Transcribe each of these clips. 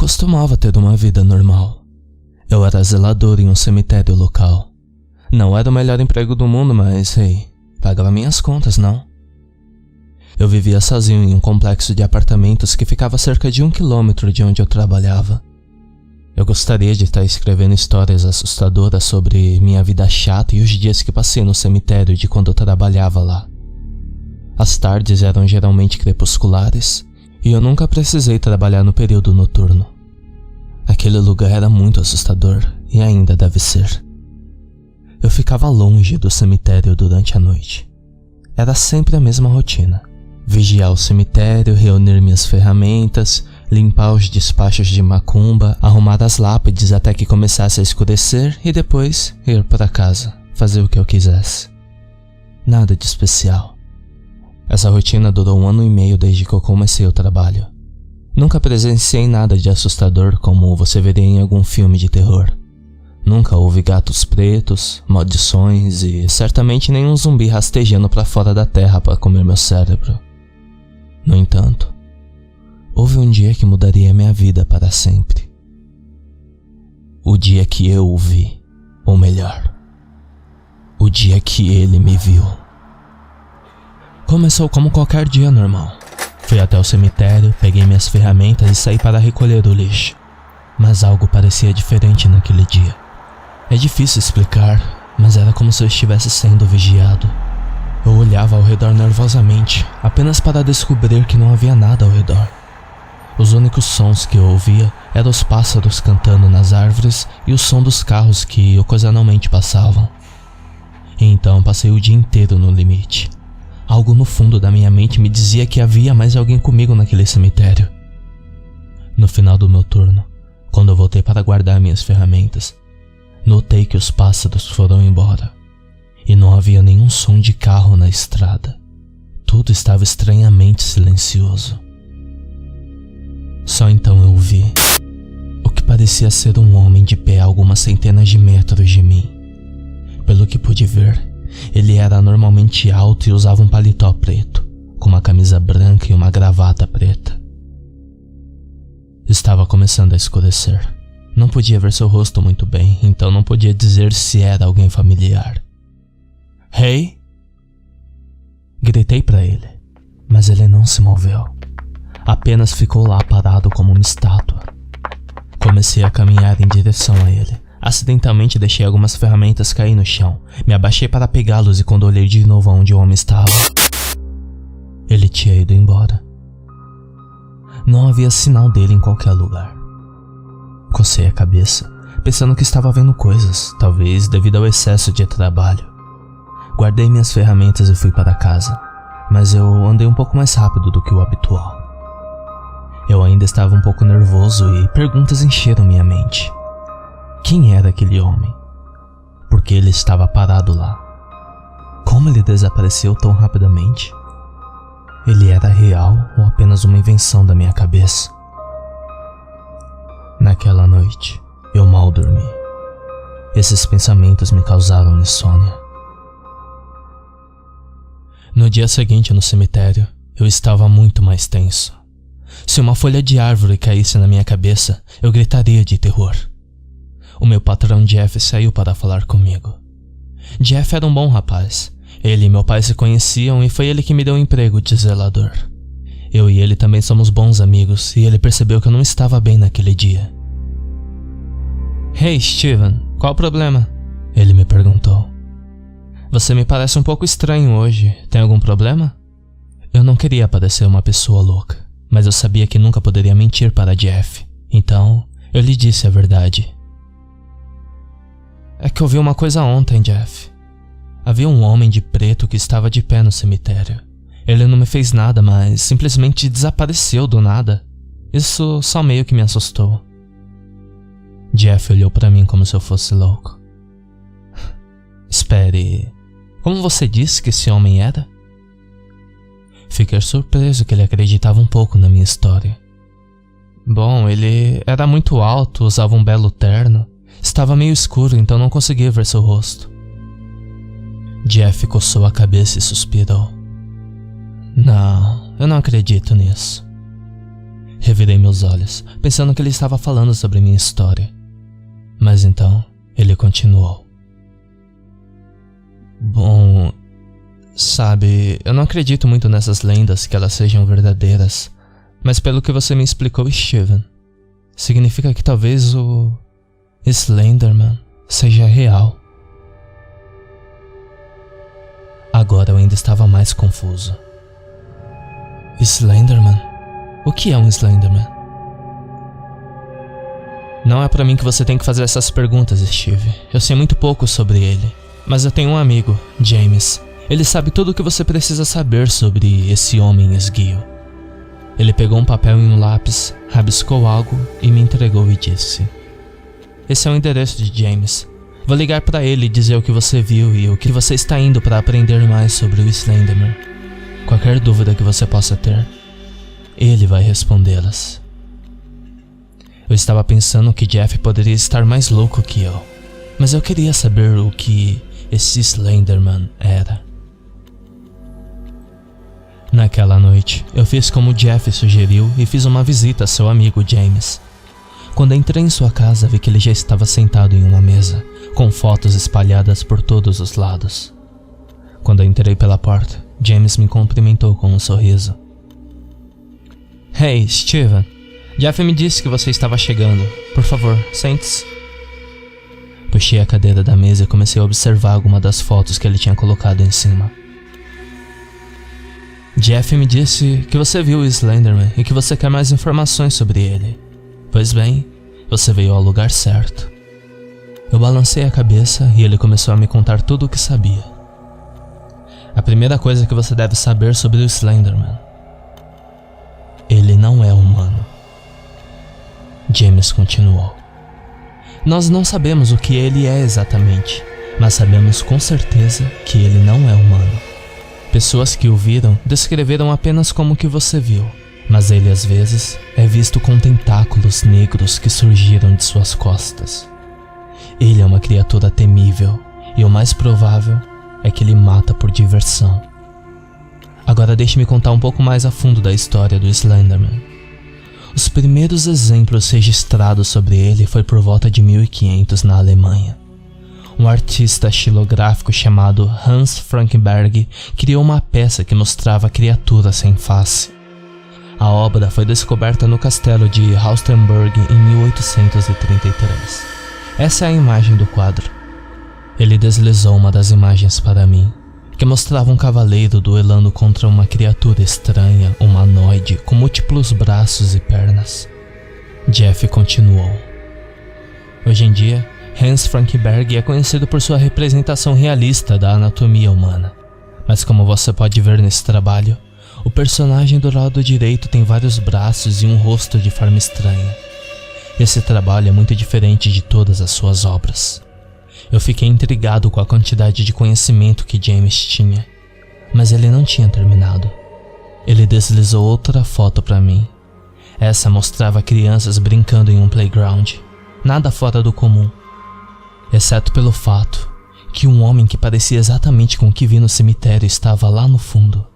costumava ter uma vida normal. Eu era zelador em um cemitério local. Não era o melhor emprego do mundo, mas, pagava minhas contas, não? Eu vivia sozinho em um complexo de apartamentos que ficava a cerca de 1 quilômetro de onde eu trabalhava. Eu gostaria de estar escrevendo histórias assustadoras sobre minha vida chata e os dias que passei no cemitério de quando eu trabalhava lá. As tardes eram geralmente crepusculares e eu nunca precisei trabalhar no período noturno. Aquele lugar era muito assustador e ainda deve ser. Eu ficava longe do cemitério durante a noite. Era sempre a mesma rotina: vigiar o cemitério, reunir minhas ferramentas, limpar os despachos de macumba, arrumar as lápides até que começasse a escurecer e depois ir para casa, fazer o que eu quisesse. Nada de especial. Essa rotina durou 1 ano e meio desde que eu comecei o trabalho. Nunca presenciei nada de assustador como você veria em algum filme de terror. Nunca houve gatos pretos, maldições e certamente nenhum zumbi rastejando para fora da terra para comer meu cérebro. No entanto, houve um dia que mudaria minha vida para sempre. O dia que eu o vi, ou melhor, o dia que ele me viu. Começou como qualquer dia normal. Fui até o cemitério, peguei minhas ferramentas e saí para recolher o lixo. Mas algo parecia diferente naquele dia. É difícil explicar, mas era como se eu estivesse sendo vigiado. Eu olhava ao redor nervosamente, apenas para descobrir que não havia nada ao redor. Os únicos sons que eu ouvia eram os pássaros cantando nas árvores e o som dos carros que ocasionalmente passavam. E então passei o dia inteiro no limite. Algo no fundo da minha mente me dizia que havia mais alguém comigo naquele cemitério. No final do meu turno, quando eu voltei para guardar minhas ferramentas, notei que os pássaros foram embora e não havia nenhum som de carro na estrada. Tudo estava estranhamente silencioso. Só então eu vi o que parecia ser um homem de pé a algumas centenas de metros de mim. Pelo que pude ver, ele era anormalmente alto e usava um paletó preto, com uma camisa branca e uma gravata preta. Estava começando a escurecer. Não podia ver seu rosto muito bem, então não podia dizer se era alguém familiar. Hey! Gritei para ele, mas ele não se moveu. Apenas ficou lá parado como uma estátua. Comecei a caminhar em direção a ele. Acidentalmente deixei algumas ferramentas cair no chão. Me abaixei para pegá-los e quando olhei de novo aonde o homem estava, ele tinha ido embora. Não havia sinal dele em qualquer lugar. Cocei a cabeça, pensando que estava vendo coisas, talvez devido ao excesso de trabalho. Guardei minhas ferramentas e fui para casa, mas eu andei um pouco mais rápido do que o habitual. Eu ainda estava um pouco nervoso e perguntas encheram minha mente. Quem era aquele homem? Por que ele estava parado lá? Como ele desapareceu tão rapidamente? Ele era real ou apenas uma invenção da minha cabeça? Naquela noite, eu mal dormi. Esses pensamentos me causaram insônia. No dia seguinte no cemitério, eu estava muito mais tenso. Se uma folha de árvore caísse na minha cabeça, eu gritaria de terror. O meu patrão Jeff saiu para falar comigo. Jeff era um bom rapaz. Ele e meu pai se conheciam e foi ele que me deu o emprego de zelador. Eu e ele também somos bons amigos e ele percebeu que eu não estava bem naquele dia. Hey, Steven, qual o problema? Ele me perguntou. Você me parece um pouco estranho hoje. Tem algum problema? Eu não queria parecer uma pessoa louca, mas eu sabia que nunca poderia mentir para Jeff. Então, eu lhe disse a verdade. É que eu vi uma coisa ontem, Jeff. Havia um homem de preto que estava de pé no cemitério. Ele não me fez nada, mas simplesmente desapareceu do nada. Isso só meio que me assustou. Jeff olhou para mim como se eu fosse louco. Espere, como você disse que esse homem era? Fiquei surpreso que ele acreditava um pouco na minha história. Bom, ele era muito alto, usava um belo terno. Estava meio escuro, então não conseguia ver seu rosto. Jeff coçou a cabeça e suspirou. Não, eu não acredito nisso. Revirei meus olhos, pensando que ele estava falando sobre minha história. Mas então, ele continuou. Bom, sabe, eu não acredito muito nessas lendas que elas sejam verdadeiras, mas pelo que você me explicou, Steven, significa que talvez o Slenderman seja real. Agora eu ainda estava mais confuso. Slenderman? O que é um Slenderman? Não é pra mim que você tem que fazer essas perguntas, Steve. Eu sei muito pouco sobre ele. Mas eu tenho um amigo, James. Ele sabe tudo o que você precisa saber sobre esse homem esguio. Ele pegou um papel e um lápis, rabiscou algo e me entregou e disse: esse é o endereço de James. Vou ligar pra ele e dizer o que você viu e o que você está indo para aprender mais sobre o Slenderman. Qualquer dúvida que você possa ter, ele vai respondê-las. Eu estava pensando que Jeff poderia estar mais louco que eu, mas eu queria saber o que esse Slenderman era. Naquela noite, eu fiz como Jeff sugeriu e fiz uma visita a seu amigo James. Quando entrei em sua casa, vi que ele já estava sentado em uma mesa, com fotos espalhadas por todos os lados. Quando eu entrei pela porta, James me cumprimentou com um sorriso. Hey, Steven, Jeff me disse que você estava chegando. Por favor, sente-se. Puxei a cadeira da mesa e comecei a observar alguma das fotos que ele tinha colocado em cima. Jeff me disse que você viu o Slenderman e que você quer mais informações sobre ele. Pois bem, você veio ao lugar certo. Eu balancei a cabeça e ele começou a me contar tudo o que sabia. A primeira coisa que você deve saber sobre o Slenderman: ele não é humano. James continuou. Nós não sabemos o que ele é exatamente, mas sabemos com certeza que ele não é humano. Pessoas que o viram descreveram apenas como o que você viu, mas ele às vezes é visto com tentáculos negros que surgiram de suas costas. Ele é uma criatura temível e o mais provável é que ele mata por diversão. Agora deixe-me contar um pouco mais a fundo da história do Slenderman. Os primeiros exemplos registrados sobre ele foi por volta de 1500 na Alemanha. Um artista xilográfico chamado Hans Frankenberg criou uma peça que mostrava a criatura sem face. A obra foi descoberta no castelo de Haustenburg em 1833. Essa é a imagem do quadro. Ele deslizou uma das imagens para mim, que mostrava um cavaleiro duelando contra uma criatura estranha, humanoide, com múltiplos braços e pernas. Jeff continuou. Hoje em dia, Hans Frankenberg é conhecido por sua representação realista da anatomia humana. Mas como você pode ver nesse trabalho, o personagem do lado direito tem vários braços e um rosto de forma estranha. Esse trabalho é muito diferente de todas as suas obras. Eu fiquei intrigado com a quantidade de conhecimento que James tinha, mas ele não tinha terminado. Ele deslizou outra foto para mim. Essa mostrava crianças brincando em um playground, nada fora do comum, exceto pelo fato que um homem que parecia exatamente com o que vi no cemitério estava lá no fundo.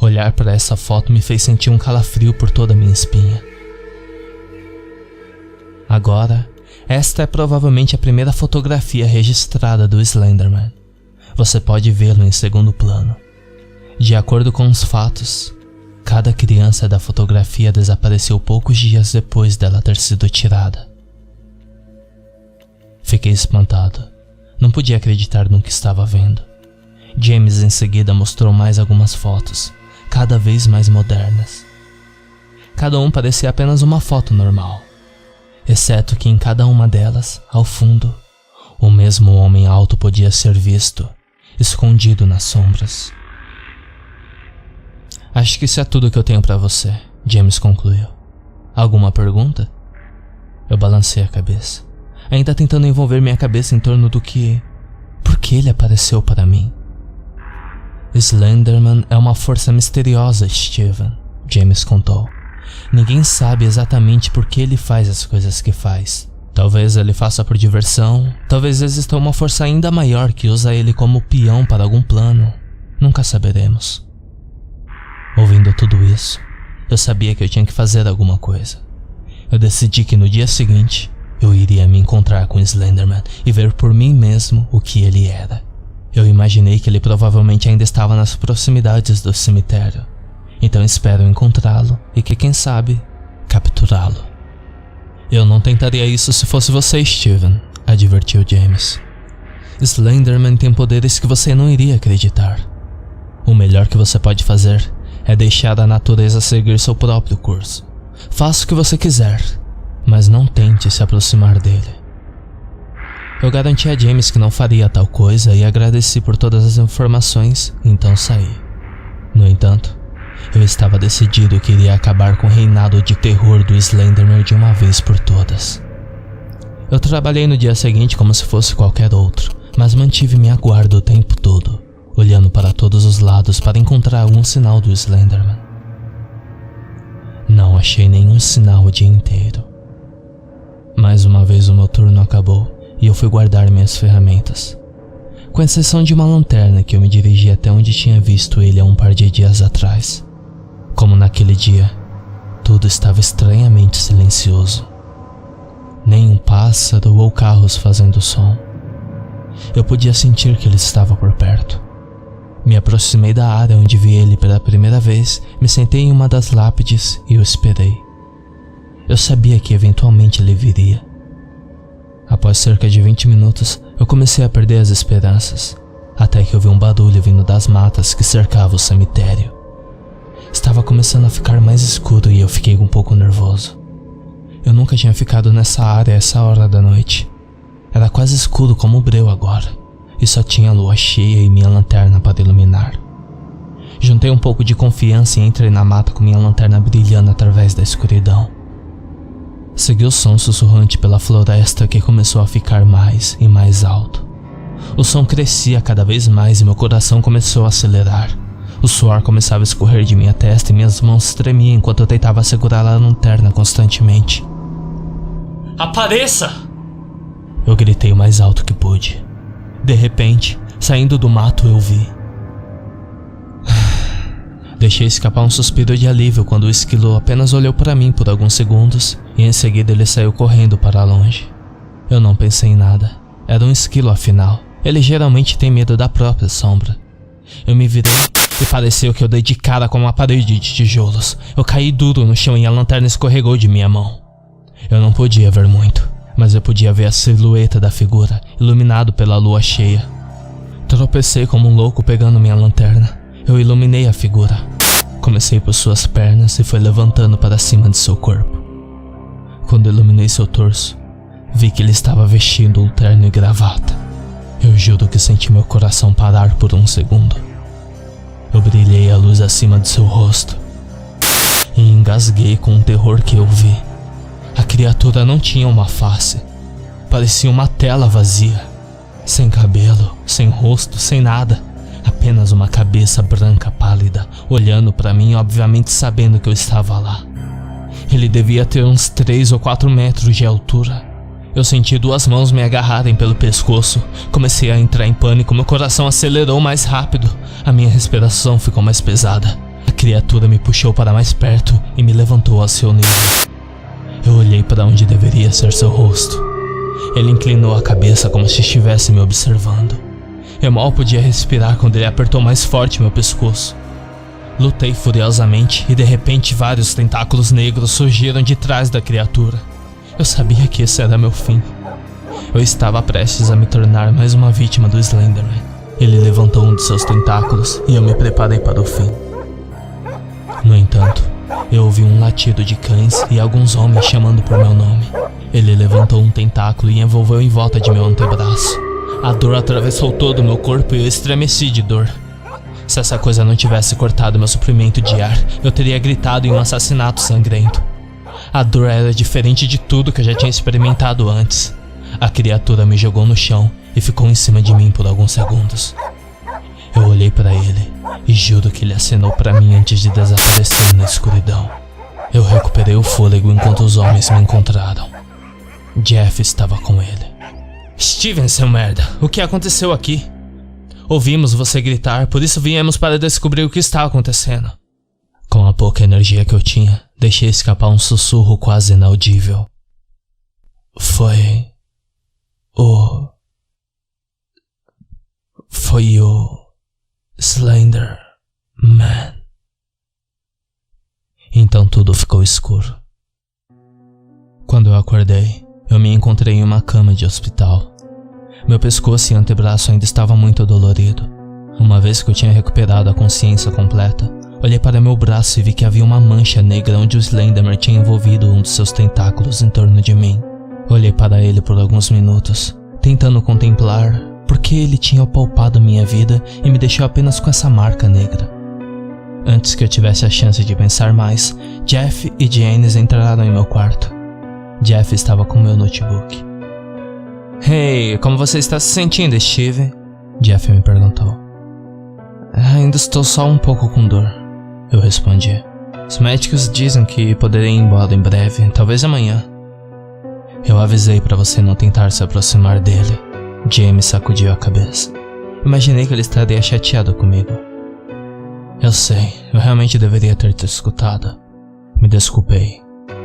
Olhar para essa foto me fez sentir um calafrio por toda a minha espinha. Agora, esta é provavelmente a primeira fotografia registrada do Slenderman. Você pode vê-lo em segundo plano. De acordo com os fatos, cada criança da fotografia desapareceu poucos dias depois dela ter sido tirada. Fiquei espantado. Não podia acreditar no que estava vendo. James em seguida mostrou mais algumas fotos, cada vez mais modernas. Cada um parecia apenas uma foto normal, exceto que em cada uma delas, ao fundo, o mesmo homem alto podia ser visto, escondido nas sombras. Acho que isso é tudo que eu tenho pra você, James concluiu. Alguma pergunta? Eu balancei a cabeça, ainda tentando envolver minha cabeça em torno do que... Por que ele apareceu para mim? Slenderman é uma força misteriosa, Steven, James contou. Ninguém sabe exatamente por que ele faz as coisas que faz. Talvez ele faça por diversão, talvez exista uma força ainda maior que usa ele como peão para algum plano. Nunca saberemos. Ouvindo tudo isso, Eu sabia que eu tinha que fazer alguma coisa. Eu decidi que no dia seguinte eu iria me encontrar com Slenderman e ver por mim mesmo o que ele era. Eu imaginei que ele provavelmente ainda estava nas proximidades do cemitério. Então espero encontrá-lo e que, quem sabe, capturá-lo. Eu não tentaria isso se fosse você, Steven, advertiu James. Slenderman tem poderes que você não iria acreditar. O melhor que você pode fazer é deixar a natureza seguir seu próprio curso. Faça o que você quiser, mas não tente se aproximar dele. Eu garanti a James que não faria tal coisa e agradeci por todas as informações, então saí. No entanto, eu estava decidido que iria acabar com o reinado de terror do Slenderman de uma vez por todas. Eu trabalhei no dia seguinte como se fosse qualquer outro, mas mantive minha guarda o tempo todo, olhando para todos os lados para encontrar algum sinal do Slenderman. Não achei nenhum sinal o dia inteiro. Mais uma vez o meu turno acabou e eu fui guardar minhas ferramentas. Com exceção de uma lanterna que eu me dirigi até onde tinha visto ele há um par de dias atrás. Como naquele dia, tudo estava estranhamente silencioso. Nem um pássaro ou carros fazendo som. Eu podia sentir que ele estava por perto. Me aproximei da área onde vi ele pela primeira vez, me sentei em uma das lápides e o esperei. Eu sabia que eventualmente ele viria. Após cerca de 20 minutos, eu comecei a perder as esperanças, até que eu vi um barulho vindo das matas que cercavam o cemitério. Estava começando a ficar mais escuro e eu fiquei um pouco nervoso. Eu nunca tinha ficado nessa área a essa hora da noite. Era quase escuro como o breu agora, e só tinha a lua cheia e minha lanterna para iluminar. Juntei um pouco de confiança e entrei na mata com minha lanterna brilhando através da escuridão. Segui o som sussurrante pela floresta que começou a ficar mais e mais alto. O som crescia cada vez mais e meu coração começou a acelerar. O suor começava a escorrer de minha testa e minhas mãos tremiam enquanto eu tentava segurar a lanterna constantemente. Apareça! Eu gritei o mais alto que pude. De repente, saindo do mato eu vi. Deixei escapar um suspiro de alívio quando o esquilo apenas olhou para mim por alguns segundos e em seguida ele saiu correndo para longe. Eu não pensei em nada. Era um esquilo afinal. Ele geralmente tem medo da própria sombra. Eu me virei e pareceu que eu dei de cara com uma parede de tijolos. Eu caí duro no chão e a lanterna escorregou de minha mão. Eu não podia ver muito, mas eu podia ver a silhueta da figura, iluminado pela lua cheia. Tropecei como um louco pegando minha lanterna. Eu iluminei a figura. Comecei por suas pernas e foi levantando para cima de seu corpo. Quando iluminei seu torso, vi que ele estava vestindo um terno e gravata. Eu juro que senti meu coração parar por um segundo. Eu brilhei a luz acima de seu rosto e engasguei com o terror que eu vi. A criatura não tinha uma face. Parecia uma tela vazia. Sem cabelo, sem rosto, sem nada. Apenas uma cabeça branca pálida, olhando para mim, obviamente sabendo que eu estava lá. Ele devia ter uns 3 ou 4 metros de altura. Eu senti 2 mãos me agarrarem pelo pescoço. Comecei a entrar em pânico, meu coração acelerou mais rápido. A minha respiração ficou mais pesada. A criatura me puxou para mais perto e me levantou a seu nível. Eu olhei para onde deveria ser seu rosto. Ele inclinou a cabeça como se estivesse me observando. Eu mal podia respirar quando ele apertou mais forte meu pescoço. Lutei furiosamente e de repente vários tentáculos negros surgiram de trás da criatura. Eu sabia que esse era meu fim. Eu estava prestes a me tornar mais uma vítima do Slenderman. Ele levantou um de seus tentáculos e eu me preparei para o fim. No entanto, eu ouvi um latido de cães e alguns homens chamando por meu nome. Ele levantou um tentáculo e envolveu em volta de meu antebraço. A dor atravessou todo o meu corpo e eu estremeci de dor. Se essa coisa não tivesse cortado meu suprimento de ar, eu teria gritado em um assassinato sangrento. A dor era diferente de tudo que eu já tinha experimentado antes. A criatura me jogou no chão e ficou em cima de mim por alguns segundos. Eu olhei para ele e juro que ele acenou para mim antes de desaparecer na escuridão. Eu recuperei o fôlego enquanto os homens me encontraram. Jeff estava com ele. Steven, seu merda, o que aconteceu aqui? Ouvimos você gritar, por isso viemos para descobrir o que estava acontecendo. Com a pouca energia que eu tinha, deixei escapar um sussurro quase inaudível. Foi o Slender Man. Então tudo ficou escuro. Quando eu acordei, eu me encontrei em uma cama de hospital. Meu pescoço e antebraço ainda estavam muito dolorido. Uma vez que eu tinha recuperado a consciência completa, olhei para meu braço e vi que havia uma mancha negra onde o Slenderman tinha envolvido um dos seus tentáculos em torno de mim. Olhei para ele por alguns minutos, tentando contemplar por que ele tinha palpado minha vida e me deixou apenas com essa marca negra. Antes que eu tivesse a chance de pensar mais, Jeff e Janice entraram em meu quarto. Jeff estava com meu notebook. Hey, como você está se sentindo, Steve? Jeff me perguntou. Ainda estou só um pouco com dor, eu respondi. Os médicos dizem que poderei ir embora em breve, talvez amanhã. Eu avisei para você não tentar se aproximar dele. James sacudiu a cabeça. Imaginei que ele estaria chateado comigo. Eu sei, eu realmente deveria ter te escutado. Me desculpei.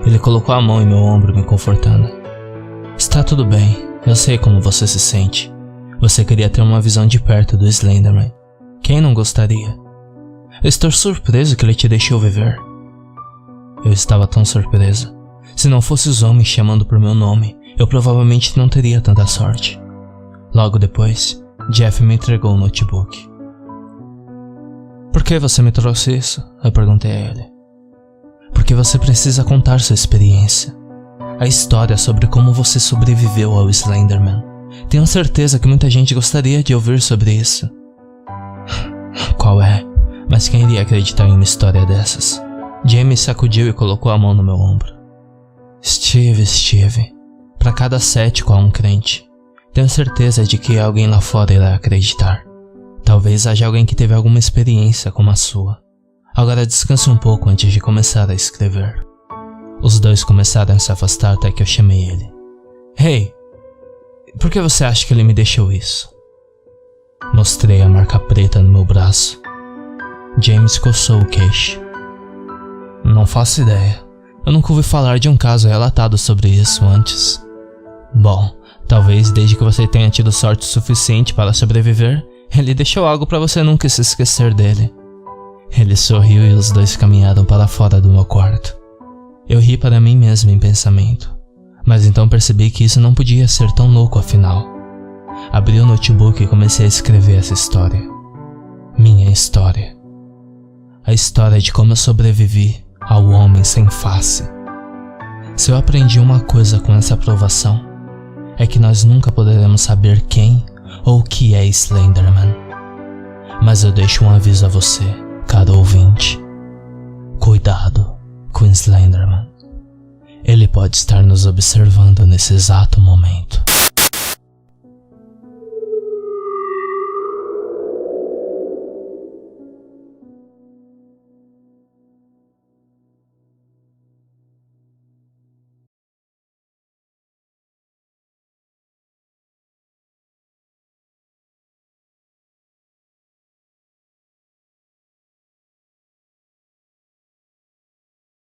Ele colocou a mão em meu ombro, me confortando. Está tudo bem, eu sei como você se sente. Você queria ter uma visão de perto do Slenderman. Quem não gostaria? Eu estou surpreso que ele te deixou viver. Eu estava tão surpresa. Se não fosse os homens chamando por meu nome, eu provavelmente não teria tanta sorte. Logo depois, Jeff me entregou o notebook. Por que você me trouxe isso? Eu perguntei a ele. Porque você precisa contar sua experiência. A história sobre como você sobreviveu ao Slenderman. Tenho certeza que muita gente gostaria de ouvir sobre isso. Qual é? Mas quem iria acreditar em uma história dessas? James sacudiu e colocou a mão no meu ombro. Steve, para cada cético há um crente. Tenho certeza de que alguém lá fora irá acreditar. Talvez haja alguém que teve alguma experiência como a sua. Agora descanse um pouco antes de começar a escrever. Os dois começaram a se afastar até que eu chamei ele. Hey, por que você acha que ele me deixou isso? Mostrei a marca preta no meu braço. James coçou o queixo. Não faço ideia. Eu nunca ouvi falar de um caso relatado sobre isso antes. Bom, talvez desde que você tenha tido sorte suficiente para sobreviver, ele deixou algo para você nunca se esquecer dele. Ele sorriu e os dois caminharam para fora do meu quarto. Eu ri para mim mesmo em pensamento, mas então percebi que isso não podia ser tão louco afinal. Abri o notebook e comecei a escrever essa história. Minha história. A história de como eu sobrevivi ao homem sem face. Se eu aprendi uma coisa com essa aprovação, é que nós nunca poderemos saber quem ou o que é Slenderman. Mas eu deixo um aviso a você, caro ouvinte. Cuidado com Slenderman. Ele pode estar nos observando nesse exato momento.